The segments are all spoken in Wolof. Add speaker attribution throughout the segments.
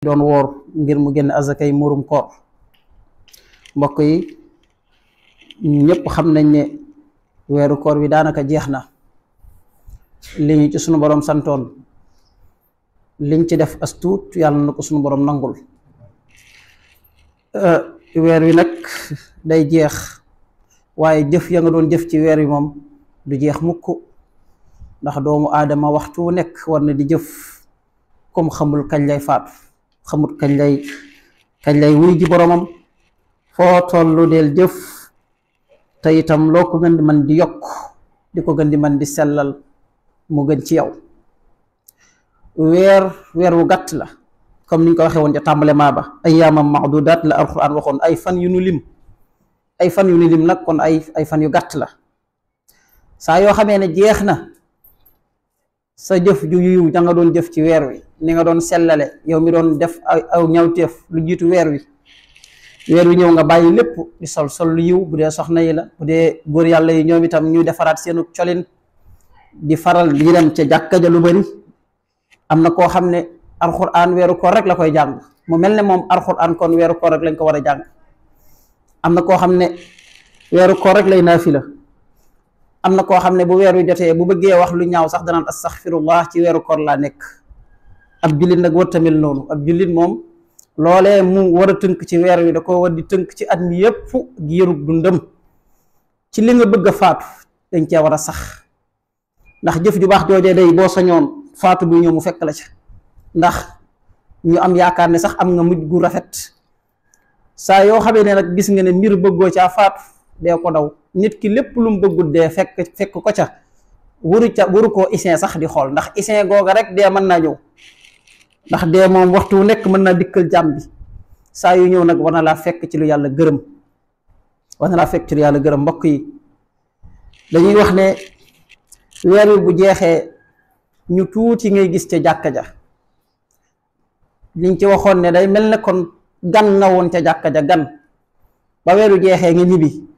Speaker 1: doon woor ngir mu génn azakay murum koor. mbokk yi ñëpp xam nañ ne weeru koor bi daanaka jeex na. li ñu ci sunu borom santoon liñ ci def as tuut yàlla na ko sunu borom nangul. weer wi nag day jeex waaye jëf ya nga doon jëf ci weer wi moom du jeex mukk, ndax doomu aadama waxtu wu nekk war na di jëf comme xamul kañ lay faatu, xamut kañ lay wuy ji boromam. foo tollu del jëf te itam loo ko gën di man di yokk di ko gën di man di sellal mu gën ci yow. weer wu gàtt la comme niñ ko waxee woon ca tàmbale maa ba ayyaamam maadudaat la alquran waxoon, ay fan yu nu lim. ay fan yu nu lim nag kon ay fan yu gàtt la. saa yoo xamee ne jeex na sa jëf ju yiw da nga doon jëf ci weer wi, ni nga doon sellale yow mi doon def aw ñawteef lu jiitu weer wi ñëw nga bàyyi lépp di sol lu yiw. bu dee soxna yi la, bu dee góor yàlla yi ñoom itam ñu defaraat seenu colin di faral di dem ca jàkka ja lu bari. am na koo xam ne alxuraan weeru koor rek la koy jàng, mu mel ne moom alxuraan kon weeru koor rek lañ ko war a jàng. am na koo xam ne weeru koor rek lay naafila. am na koo xam ne bu weer wi jotee bu bëggee wax lu ñaaw sax danaan astaxfirullah, ci weeru koor laa nekk. ab jullit nag war tamit noonu. ab jullit moom loolee mu war a tënk ci weer wi da ko war di tënk ci at mi yépp giirub dundam. ci li nga bëgg a faatu dañ cee war a sax, ndax jëf ju baax joojee day boo sañoon faatu bu ñëw mu fekk la ca, ndax ñu am yaakaar ne sax am nga mujj gu rafet. saa yoo xamee ne nag gis nga ne mbir bëggoo caa faatu dee ko daw. nit ki lépp lu mu bëggut dee fekk ko ca waru koo isin sax di xool, ndax isin googa rek dee mën naa ñëw. ndax dee moom waxtu wu nekk mën naa dikkal jàmm bi. saa yu ñëw nag war na laa fekk ci lu yàlla gërëm, mbokk yi dañuy wax ne weer wi bu jeexee ñu tuuti ngay gis ca jàkka ja. liñ ci waxoon ne day mel ne kon gan nga woon ca jàkka ja, gan ba weeru jeexee nga ñibbi.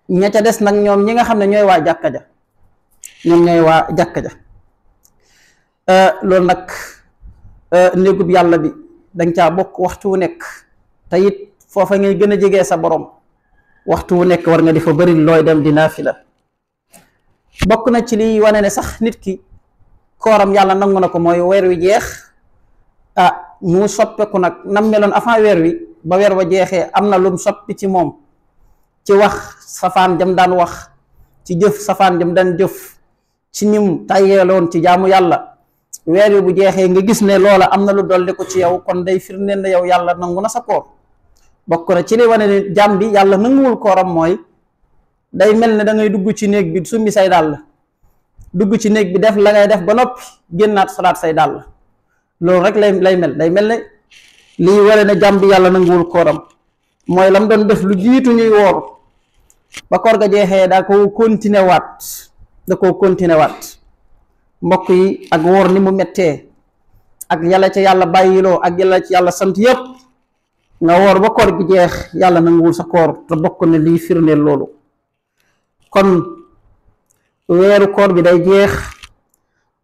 Speaker 1: ña ca des nag ñoom ñi nga xam ne ñooy waa jàkka ja, loolu nag néegub yàlla bi danga caa bokk waxtu wu nekk. te it foofa ngay gën a jegee sa borom, waxtu wu nekk war nga di fa bëri looy dem di naafila. bokk na ci liy wane ne sax nit ki kooram yàlla nangu na ko mooy weer wi jeex mu soppeeku nag nam meloon avant weer wi ba weer wa jeexee am na lum soppi ci moom, ci wax safaan jam daan wax, ci jëf safaan jam daan jëf, ci nim tàyyeeloon ci jaamu yàlla. weer wi bu jeexee nga gis ne loola am na lu dolli ko ci yow, kon day firndeel ne yow yàlla nangu na sa koor. bokk na ci li wane ne jàmm bi yàlla nanguwul kooram mooy day mel ne da ngay dugg ci néeg bi summi say dàll, dugg ci néeg bi def la ngay def ba noppi génnaat salaat say dàll. loolu rek lay mel, day mel ne lii wane ne jàmm bi yàlla nanguwul kooram mooy lam doon def lu jiitu ñuy woor ba koor ga jeexee da koo continuer waat. mbokk yi ak woor ni mu mettee ak yàlla ca yàlla bàyyiloo ak yàlla ci yàlla sant yépp, nga woor ba koor gi jeex yàlla nanguwul sa koor. te bokk na lii firndeel loolu. kon weeru koor bi day jeex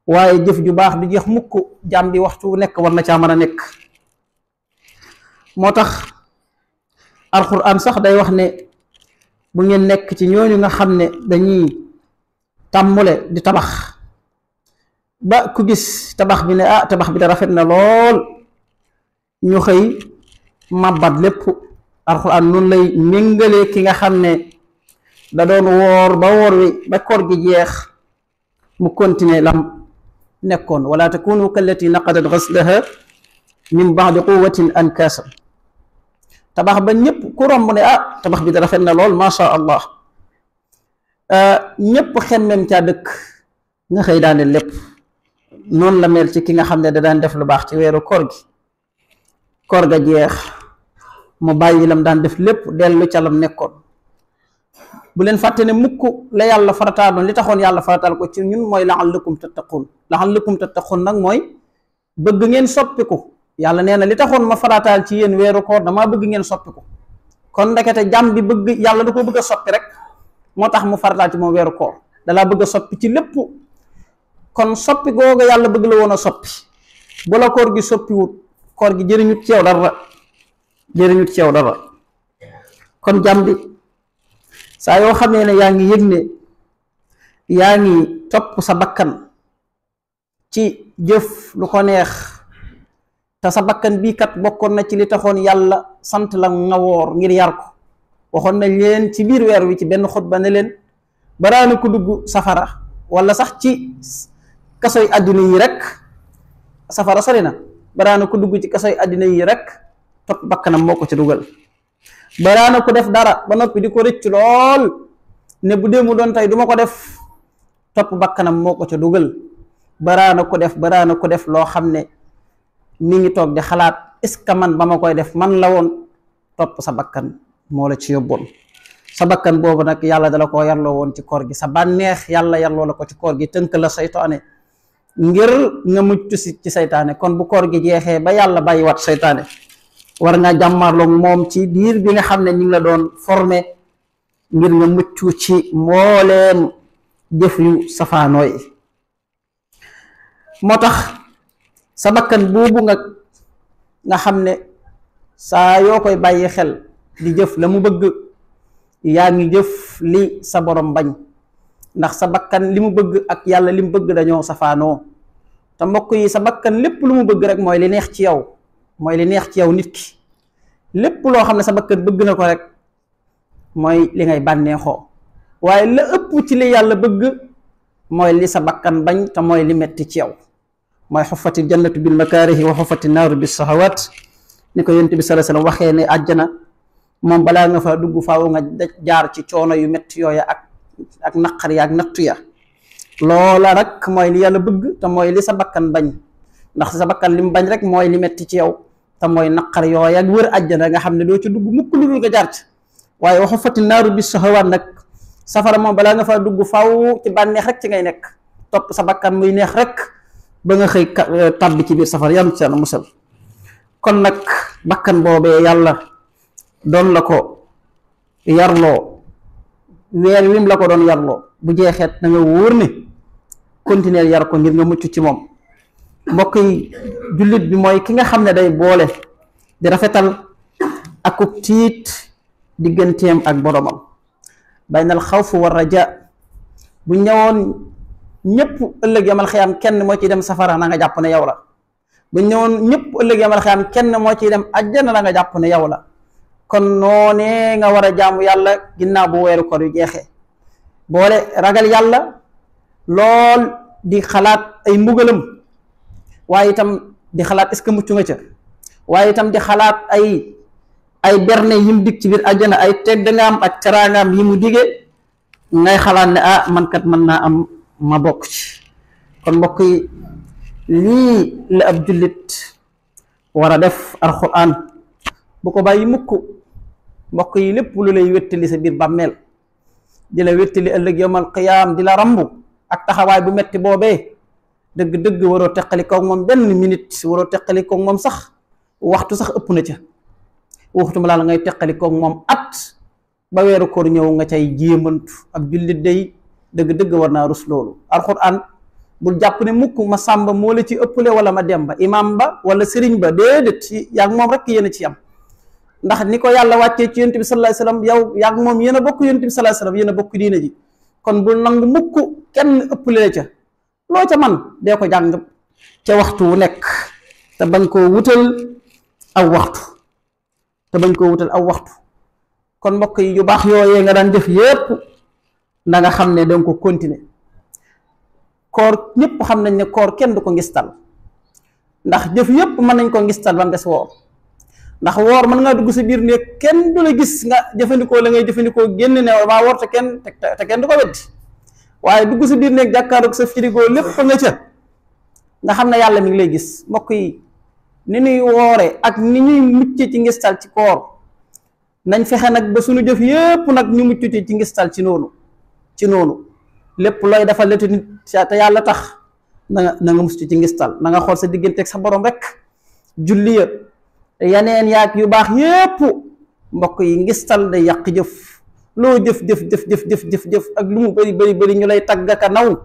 Speaker 1: waaye jëf ju baax du jeex mukk. jàmm bi waxtu nekk war na caa mën a nekk. moo tax alxuraan sax day wax ne bu ngeen nekk ci ñooñu nga xam ne dañuy tàmmule di tabax ba ku gis tabax bi ne tabax bi da rafet na lool, ñu xëy màbbat lépp. alxuraan noonu lay méngalee ki nga xam ne da doon woor ba woor wi ba koor gi jeex mu continuer lam nekkoon. wala takunu kallati naqadat ghaslaha min ba'di quwwatin ankasa. tabax ba ñëpp ku romb ne tabax bi da rafet na lool masha Allah, ñëpp xemmem caa dëkk, nga xëy daane lépp. noonu la mel ci ki nga xam ne da daan def lu baax ci weeru koor gi. koor ga jeex mu bàyyi lam daan def lépp dellu ca lam nekkoon. bu leen fàtte ne mukk la yàlla farataaloon, li taxoon yàlla farataal ko ci ñun mooy la'allakum tattaqun nag mooy bëgg ngeen soppiku. yàlla nee na li taxoon ma farataal ci yéen weeru koor damaa bëgg ngeen soppiku. kon ndekete jàmm bi bëgg yàlla da ko bëgg a soppi rek moo tax mu farataal ci moom weeru koor. dalaa bëgg a soppi ci lépp. kon soppi googa yàlla bëgg la woon a soppi bu la koor gi soppiwut koor gi jëriñut ci yow dara, jëriñut ci yow dara. kon jàmm bi saa yoo xamee ne yaa ngi yëg ne yaa ngi topp sa bakkan ci jëf lu ko neex, te sa bakkan bii kat bokkoon na ci li taxoon yàlla sant la nga woor ngir yar ko. waxoon nañ leen ci biir weer wi ci benn xutba ne leen baraana ko dugg safara wala sax ci kasoy àddina yi rek, safara sori na, baraana ko dugg ci kasoy àddina yi rek topp bakkanam moo ko ci dugal. baraana ko def dara ba noppi di ko rëcc lool ne bu dee mu doon tey duma ko def, topp bakkanam moo ko ca dugal. baraana ko def loo xam ne mi ngi toog di xalaat est-ce que man ba ma koy def man la woon, topp sa bakkan moo la ci yóbboon. sa bakkan boobu nag yàlla dala koo yarloo woon ci koor gi, sa bànneex yàlla yarloo la ko ci koor gi, tënk la saytaane ngir nga mucc ci saytaane. kon bu koor gi jeexee ba yàlla bàyyi wat saytaane, war nga jàmmarloog moom ci diir bi nga xam ne ñu ngi la doon formé ngir nga mucc ci mbooleem jëf yu safaanoo yi. moo tax sa bakkan boobu nga xam ne saa yoo koy bàyyi xel di jëf la mu bëgg, yaa ngi jëf li sa borom bañ. ndax sa bakkan li mu bëgg ak yàlla li mu bëgg dañoo safaanoo. te mbokk yi, sa bakkan lépp lu mu bëgg rek mooy li neex ci yow, mooy li neex ci yow nit ki. lépp loo xam ne sa bakkan bëgg na ko rek mooy li ngay bànneexoo. waaye la ëpp ci li yàlla bëgg mooy li sa bakkan bañ, te mooy li metti ci yow. mooy xuffati jannatu bil makaarihi wa xuffati naaru bis sahawaat, ni ko yonent bi sallallahu alayhi wasallam waxee ne àjjana moom balaa nga fa dugg faaw nga jaar ci coono yu metti yooya ak naqar ya ak nattu ya. loola rek mooy li yàlla bëgg te mooy li sa bakkan bañ. ndax sa bakkan li mu bañ rek mooy li metti ci yow, te mooy naqar yooya ak wër àjjana nga xam ne doo ci dugg mukk lu dul nga jaar ci. waaye wa xuffati naaru bis sahawaat nag, safara moom balaa nga fa dugg faaw ci bànneex rek ci ngay nekk, topp sa bakkan muy neex rek ba nga xëy tàbbi ci biir safara, yàlla ci yàlla musal. kon nag bakkan boobee yàlla doon la ko yarloo, weer wim la ko doon yarloo, bu jeexeet na nga wóor ne continuer yar ko ngir nga mucc ci moom. mbokk yi, jullit bi mooy ki nga xam ne day boole di rafetal akub tiit digganteem ak boromam. baynal xawfu war raja, bu ñëwoon ñëpp ëllëg yamal xiyaam kenn moo ciy dem safara, na nga jàpp ne yow la. bu ñëwoon ñëpp ëllëg yamal xiyaam kenn moo ciy dem àjjana, na nga jàpp ne yow la. kon noonee nga war a jaamu yàlla ginnaaw bu weeru koor yu jeexee, boole ragal yàlla lool di xalaat ay mbugalam, waaye itam di xalaat est-ce que mucc nga ca, waaye itam di xalaat ay berne yim dig ci biir àjjana, ay tedd nga am ak teraangaam yi mu dige, ngay xalaat ne man kat mën naa am ma bokk ci. kon mbokk yi, lii la ab jullit war a def. alxuraan bu ko bàyyi mukk. mbokk yi, lépp lu lay wéttali sa biir bàmmeel, di la wéttali ëllëg yawmal qiyaam, di la rambu ak taxawaay bu metti boobee, dëgg-dëgg waroo teqali koog moom benn minute, waroo teqali koog moom sax waxtu, sax ëpp na ca. waxtu ma laa la ngay teqali koog moom at ba weeru koor ñëw nga cay jéemantu. ab jullit day dëgg-dëgg war naa rus loolu. alxuraan bul jàpp ne mukk ma sàmba moo la ci ëppale wala ma demba, imam ba wala sëriñ ba, déedéet, yaa ngi moom rek yéen a ci am. ndax ni ko yàlla wàccee ci yonent bi sallallahu alayhi wasallam, yow yaa ngi moom yéen a bokk yonent bi sallallahu alayhi wasallam, yéen a bokk diina ji. kon bul nangu mukk kenn ëppale la ca. loo ca man dee ko jàng ca waxtu wu nekk, te bañ koo wutal aw waxtu. kon mbokk yi, yu baax yooyee nga daan jëf yépp na nga xam ne danga ko continuer. koor ñëpp xam nañ ne koor kenn du ko ngistal, ndax jëf yépp mën nañ ko ngistal ba mu des woor. ndax woor mën ngaa dugg sa biir néeg kenn du la gis nga jëfandikoo la ngay jëfandikoo, génn ne maa woor te kenn du ko weddi. waaye dugg sa biir néeg jàkkaaroog sa frigo lépp nga ca, nga xam ne yàlla mi ngi lay gis. mbokk yi, ni ñuy woore ak ni ñuy mucc ci ngistal ci koor, nañ fexe nag ba suñu jëf yépp nag ñu mucc ci ngistal ci noonu. lépp looy defal letu nit te yàlla tax na nga mucc ci ngistal. na nga xool sa digganteeg sa borom rek. julli ya yaneen yaag yu baax yépp, mbokk yi, ngistal day yàq jëf. loo jëf ak lu mu bari ñu lay tàggaka naw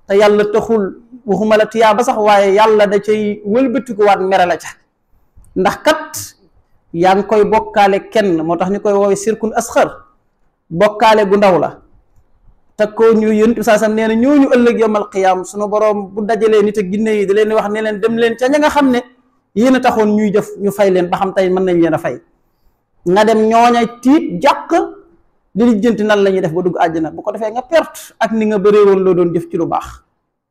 Speaker 1: te yàlla taxul, waxuma la tiyaa ba sax, waaye yàlla da cay wëlbatikuwaat mere la ca. ndax kat yaa ngi koy bokkaale kenn moo tax ñu koy woowee sirkun asxar bokkaale gu ndaw la te ko ñu yonent bi saasam nee na ñooñu ëllëg yawmal qiyaam sunu boroom bu dajalee nit ak ginne yi da leen di wax ne leen dem leen ca ña nga xam ne yéen a taxoon ñuy jëf ñu fay leen ba xam tey mën nañ leen a fay nga dem ñooña tiit jàq di lijjanti nan la ñuy def ba dugg àjjana bu ko defee nga perte ak ni nga bëree woon loo doon jëf ci lu baax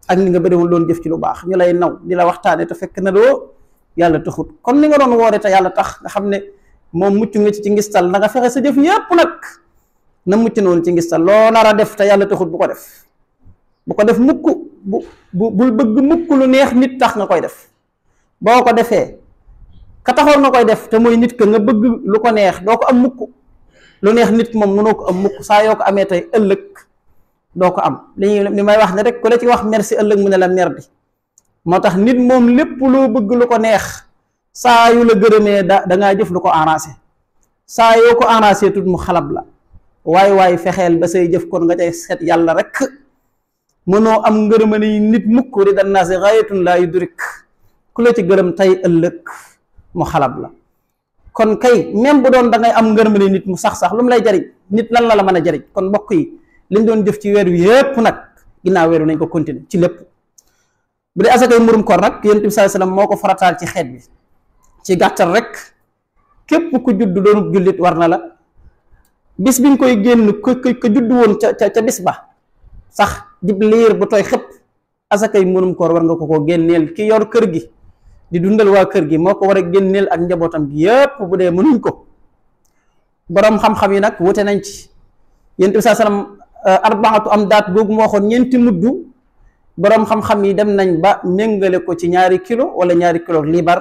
Speaker 1: ak ni nga bëree woon loon jëf ci lu baax ñu lay naw di la waxtaane te fekk na doo yàlla taxut kon ni nga doon woore te yàlla tax nga xam ne moom mucc nga ci ngistal na nga fexe sa jëf yépp nag na mucc noonu ci ngistal loo nar a def te yàlla taxut bu ko def mukk bul bëgg mukk lu neex nit tax nga koy def boo ko defee ka taxoon nga koy def te mooy nit ka nga bëgg lu ko neex doo ko am mukk lu neex nit moom mënoo ko am mukk saa yoo ko amee tey ëllëg doo ko am li may wax ne rek ku la ci wax merci ëllëg mu ne la merdi moo tax nit moom lépp loo bëgg lu ko neex saa yu la gërëmee da ngaa jëf lu ko arrangé saa yoo ko arrangé tut mu xalab la waaye fexeel ba say jëf kon nga cay seet yàlla rek mënoo am ngërëma ni nit mukk di dan naa si gaayatun laa yudrik ku la ci gërëm tey ëllëg mu xalab la kon kay même bu doon da ngay am ngërëma ni nit mu sax lu mu lay jariñ nit lan la mën a jariñ kon mbokk yi liñ doon jëf ci weer wi yépp nag ginnaaw weer wi nañ ko continuer ci lépp bu dee asakay murum koor nag yonent bi sallallahu alayhi wasallam moo ko farataal ci xeet bi ci gàttal rek képp ku judd doonub jullit war na la bis biñ koy génn ko judd woon ca bis ba sax dib liir bu tooy xëpp asakay murum koor war nga ko génneel ki yor kër gi di dundal waa kër gi moo ko war a génneel ak njabootam gi yépp bu dee mënuñ ko boroom xam-xam yi nag wute nañ ci yonent bi sallallahu alayhi wasallam arbaatu am daat googu moo waxoon ñeenti mudd boroom xam-xam yi dem nañ ba méngale ko ci 2 kilo wala 2 kilo liibar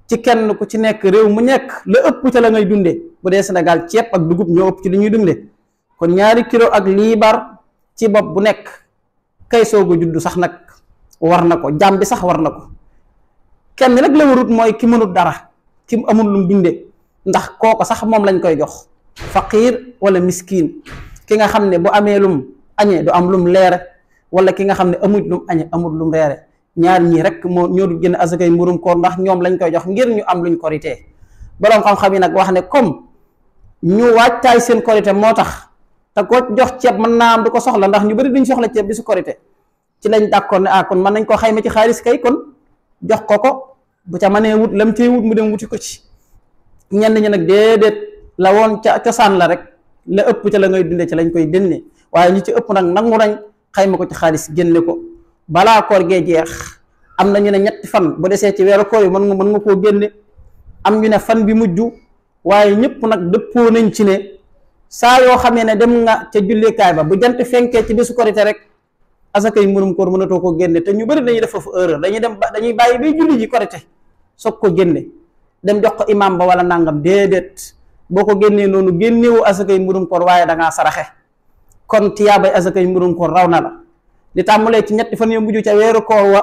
Speaker 1: ci kenn ku ci nekk réew mu nekk la ëpp ca la ngay dundee bu dee Sénégal ceeb ak dugub ñoo ëpp ci li ñuy dundee kon 2 kilo ak liibar ci bopp bu nekk kay soogu juddu sax nag war na ko jaam bi sax war na ko kenn nag la warut mooy ki mënut dara ki amul lum dundee ndax kooko sax moom lañ koy jox faqiir wala miskiin ki nga xam ne bu amee lum añee du am lum leere wala ki nga xam ne amut lum añee amut lum reere ñaar ñii rek moo ñoo du génn asakay murum koor ndax ñoom lañ koy jox ngir ñu am luñ koritee boroom xam-xam yi nag wax ne comme ñu waajtaay seen korité moo tax te ko jox ceeb mën naa am du ko soxla ndax ñu bari duñ soxla ceeb bi su korité ci lañ d'accord ne kon mën nañ ko xayma ci xaalis kay kon jox ko bu ca mënee wut lam cee wut mu dem wuti ko ci ñenn ñi nag déedéet la woon ca cosaan la rek la ëpp ca la ngay dundee ci lañ koy génne waaye ñi ci ëpp nag nangu nañ xayma ko ci xaalis génne ko balaa koor gee jeex am na ñu ne 3 fan bu desee ci weeru koor yi mën nga koo génne am ñu ne fan bi mujj waaye ñëpp nag dëppoo nañ ci ne saa yoo xamee ne dem nga ca jullikaay ba bu jant fenkee ci bisu korite rek asakay murum koor mënatoo ko génne te ñu bëri dañuy def foofu erreur dañuy bàyyi bay julli ji korite soog ko génne dem jox ko imam ba wala nangam déedéet boo ko génnee noonu génnewu asakay murum koor waaye da ngaa saraxe kon tiyaabay asakay murum koor raw na la li tàmbalee ci 3 fan yu mujj ca weeru koor wa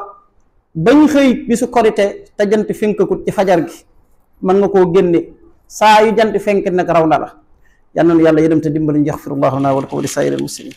Speaker 1: bañ xëy bisu korite te jant fenkakut ci fajar gi mën nga koo génne saa yu jant fenk nag raw na la yal na nu yàlla yërëm te dimbali ñu yaxfirullahu lana wa lakum wa li saa'iril muslimin